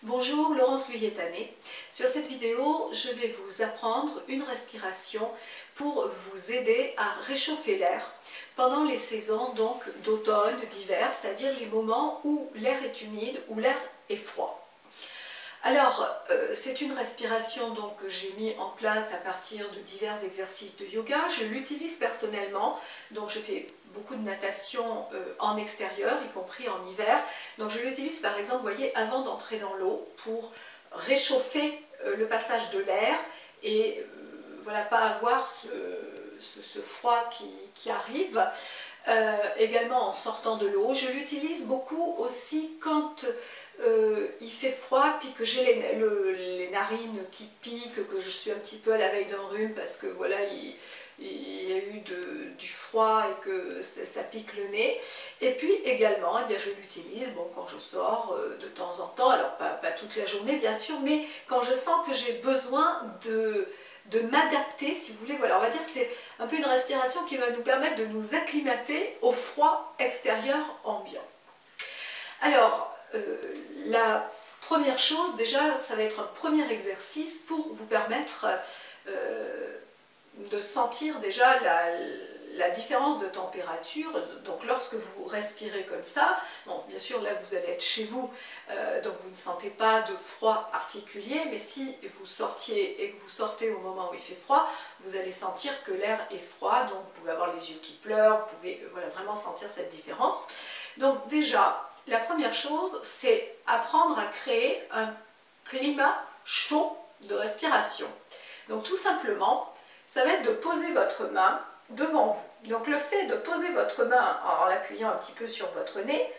Bonjour, Laurence Luyetané. Sur cette vidéo, je vais vous apprendre une respiration pour vous aider à réchauffer l'air pendant les saisons donc d'automne, d'hiver, c'est-à-dire les moments où l'air est humide, où l'air est froid. Alors, c'est une respiration donc, que j'ai mis en place à partir de divers exercices de yoga. Je l'utilise personnellement, donc je fais beaucoup de natation en extérieur, y compris en hiver. Donc je l'utilise par exemple, vous voyez, avant d'entrer dans l'eau pour réchauffer le passage de l'air et voilà, pas avoir ce froid qui arrive. Également en sortant de l'eau. Je l'utilise beaucoup aussi quand il fait froid, puis que j'ai les narines qui piquent, que je suis un petit peu à la veille d'un rhume parce que voilà, il y a eu du froid et que ça pique le nez. Et puis également, eh bien, je l'utilise quand je sors de temps en temps, alors pas toute la journée bien sûr, mais quand je sens que j'ai besoin de m'adapter, si vous voulez, voilà, on va dire que c'est un peu une respiration qui va nous permettre de nous acclimater au froid extérieur ambiant. Alors, la première chose, déjà, ça va être un premier exercice pour vous permettre de sentir déjà la différence de température. Donc lorsque vous respirez comme ça, bon, bien sûr là vous allez être chez vous, donc vous ne sentez pas de froid particulier, mais si vous sortiez et que vous sortez au moment où il fait froid, vous allez sentir que l'air est froid, donc vous pouvez avoir les yeux qui pleurent, vous pouvez voilà, vraiment sentir cette différence. Donc déjà, la première chose, c'est apprendre à créer un climat chaud de respiration. Donc tout simplement, ça va être de poser votre main devant vous. Donc le fait de poser votre main en l'appuyant un petit peu sur votre nez,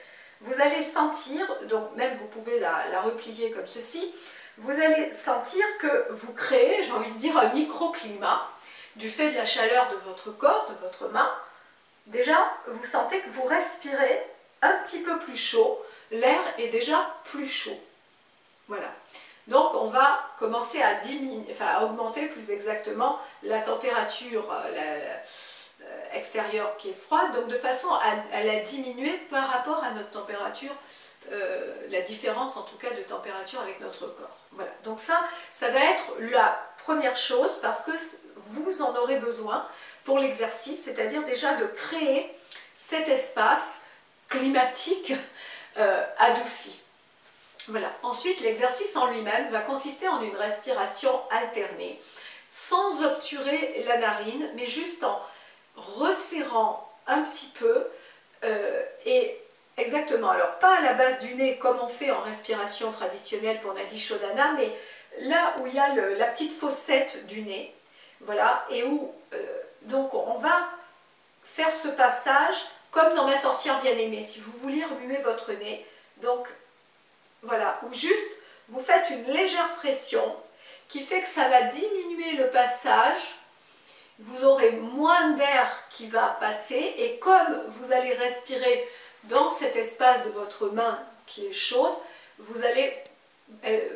vous allez sentir, donc même vous pouvez la replier comme ceci, vous allez sentir que vous créez, j'ai envie de dire, un microclimat du fait de la chaleur de votre corps, de votre main. Déjà, vous sentez que vous respirez un petit peu plus chaud, l'air est déjà plus chaud. Voilà. Donc on va commencer à à augmenter plus exactement la température extérieure qui est froide, donc de façon à la diminuer par rapport à notre température, la différence en tout cas de température avec notre corps. Voilà. Donc ça va être la première chose parce que vous en aurez besoin pour l'exercice, c'est-à-dire déjà de créer cet espace climatique adouci. Voilà. Ensuite, l'exercice en lui-même va consister en une respiration alternée, sans obturer la narine, mais juste en resserrant un petit peu et exactement, alors pas à la base du nez comme on fait en respiration traditionnelle pour Nadi Shodhana, mais là où il y a la petite fossette du nez, voilà, et où donc on va faire ce passage comme dans Ma sorcière bien-aimée, si vous vouliez remuer votre nez, donc voilà, ou juste vous faites une légère pression qui fait que ça va diminuer le passage, vous aurez moins d'air qui va passer et comme vous allez respirer dans cet espace de votre main qui est chaude, vous allez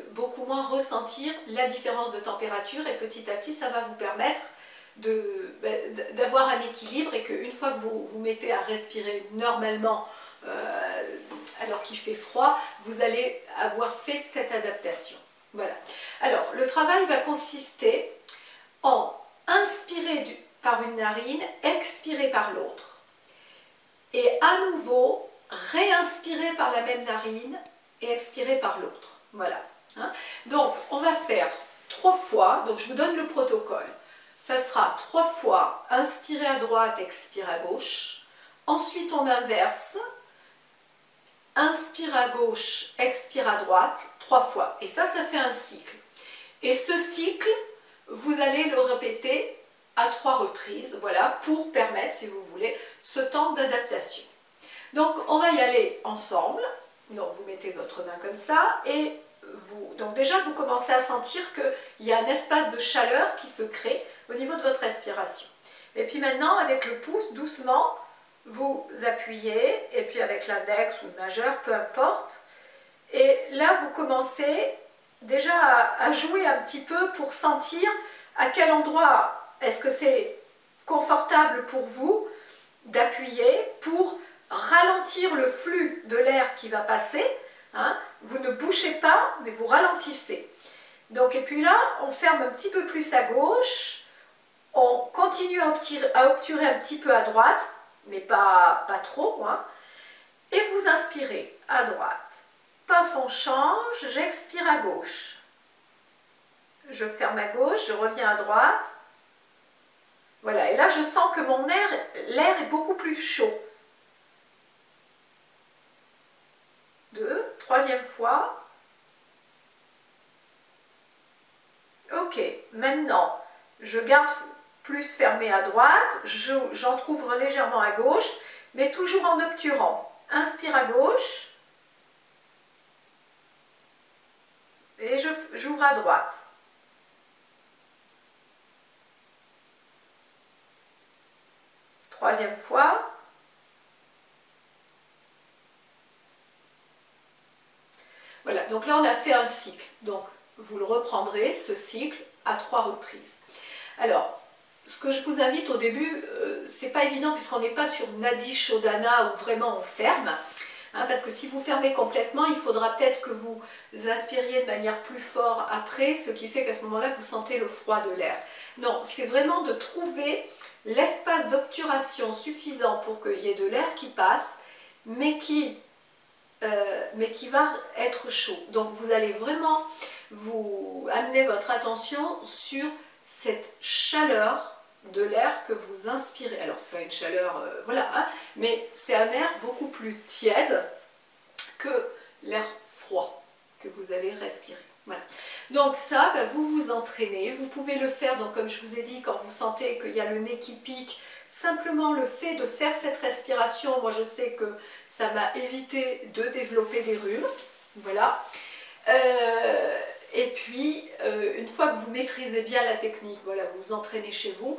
beaucoup moins ressentir la différence de température et petit à petit ça va vous permettre d'avoir un équilibre et qu'une fois que vous vous mettez à respirer normalement alors qu'il fait froid, vous allez avoir fait cette adaptation. Voilà. Alors, le travail va consister en inspirer par une narine, expirer par l'autre. Et à nouveau, réinspirer par la même narine et expirer par l'autre. Voilà. Hein? Donc, on va faire 3 fois, donc je vous donne le protocole. Ça sera 3 fois, inspirer à droite, expire à gauche. Ensuite, on inverse. Inspire à gauche, expire à droite, 3 fois. Et ça fait un cycle. Et ce cycle, vous allez le répéter à 3 reprises, voilà, pour permettre, si vous voulez, ce temps d'adaptation. Donc, on va y aller ensemble. Donc, vous mettez votre main comme ça et donc déjà, vous commencez à sentir qu'il y a un espace de chaleur qui se crée au niveau de votre respiration. Et puis maintenant, avec le pouce, doucement, vous appuyez, et puis avec l'index ou le majeur, peu importe. Et là, vous commencez déjà à jouer un petit peu pour sentir à quel endroit est-ce que c'est confortable pour vous d'appuyer pour ralentir le flux de l'air qui va passer, hein, vous ne bougez pas, mais vous ralentissez. Donc, et puis là, on ferme un petit peu plus à gauche, on continue à obturer un petit peu à droite, mais pas trop, hein, et vous inspirez à droite. Paf, on change, j'expire à gauche. Je ferme à gauche, je reviens à droite. Voilà, et là je sens que l'air est beaucoup plus chaud. 2, troisième fois. Ok, maintenant, je garde plus fermé à droite, j'entrouvre légèrement à gauche, mais toujours en obturant. Inspire à gauche, et j'ouvre à droite. Troisième fois. Voilà, donc là on a fait un cycle. Donc vous le reprendrez, ce cycle, à 3 reprises. Alors, ce que je vous invite au début, c'est pas évident puisqu'on n'est pas sur Nadi Shodhana où vraiment on ferme. Hein, parce que si vous fermez complètement, il faudra peut-être que vous inspiriez de manière plus forte après, ce qui fait qu'à ce moment-là, vous sentez le froid de l'air. Non, c'est vraiment de trouver l'espace d'obturation suffisant pour qu'il y ait de l'air qui passe, mais qui va être chaud. Donc vous allez vraiment vous amener votre attention sur cette chaleur de l'air que vous inspirez. Alors c'est pas une chaleur, voilà, hein, mais c'est un air beaucoup plus tiède que l'air froid que vous allez respirer. Voilà. Donc ça, vous vous entraînez, vous pouvez le faire, donc comme je vous ai dit, quand vous sentez qu'il y a le nez qui pique, simplement le fait de faire cette respiration, moi je sais que ça m'a évité de développer des rhumes, voilà. Et puis, une fois que vous maîtrisez bien la technique, voilà, vous vous entraînez chez vous,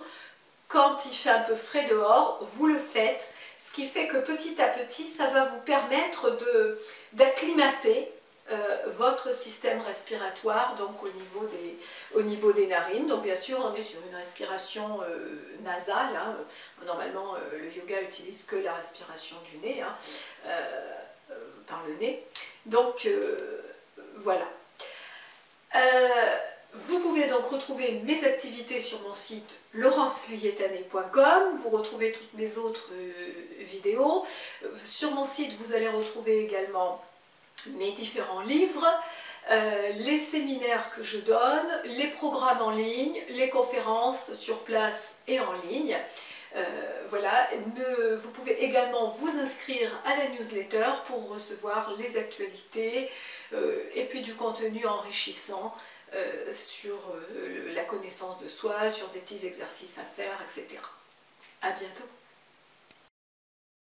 quand il fait un peu frais dehors, vous le faites, ce qui fait que petit à petit, ça va vous permettre d'acclimater votre système respiratoire, donc au niveau des narines. Donc bien sûr, on est sur une respiration nasale, hein. Normalement, le yoga utilise que la respiration du nez, hein, par le nez. Donc voilà. Vous pouvez donc retrouver mes activités sur mon site laurenceluyetané.com. Vous retrouvez toutes mes autres vidéos. Sur mon site, vous allez retrouver également mes différents livres, les séminaires que je donne, les programmes en ligne, les conférences sur place et en ligne. Voilà, vous pouvez également vous inscrire à la newsletter pour recevoir les actualités et puis du contenu enrichissant sur la connaissance de soi, sur des petits exercices à faire, etc. À bientôt.